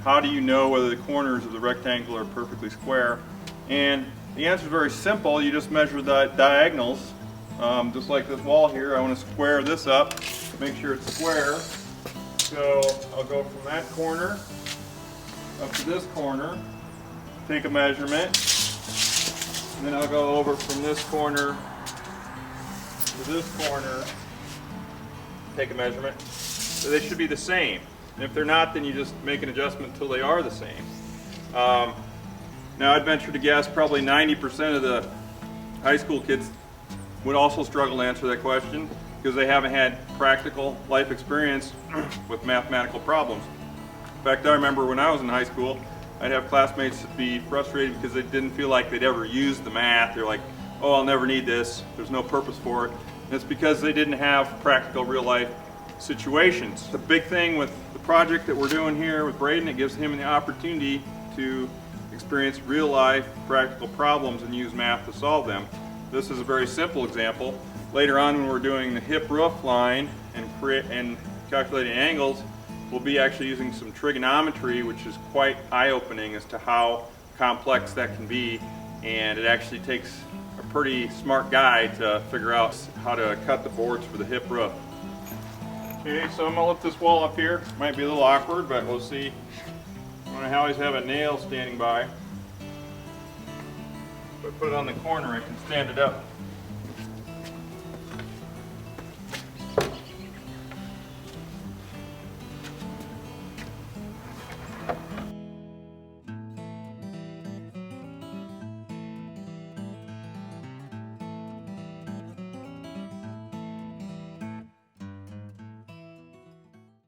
how do you know whether the corners of the rectangle are perfectly square? And the answer is very simple. You just measure the diagonals. Just like this wall here, I want to square this up, make sure it's square. So I'll go from that corner up to this corner, take a measurement, and then I'll go over from this corner to this corner, take a measurement. So they should be the same. And if they're not, then you just make an adjustment until they are the same. Now I'd venture to guess probably 90% of the high school kids would also struggle to answer that question because they haven't had practical life experience with mathematical problems. In fact, I remember when I was in high school, I'd have classmates be frustrated because they didn't feel like they'd ever used the math. They're like, oh, I'll never need this. There's no purpose for it. And it's because they didn't have practical real life situations. The big thing with the project that we're doing here with Braden, it gives him the opportunity to experience real life practical problems and use math to solve them. This is a very simple example. Later on when we're doing the hip roof line and calculating angles, we'll be actually using some trigonometry, which is quite eye-opening as to how complex that can be, and it actually takes a pretty smart guy to figure out how to cut the boards for the hip roof. Okay, so I'm going to lift this wall up here. Might be a little awkward, but we'll see. I always have a nail standing by. If I put it on the corner, I can stand it up.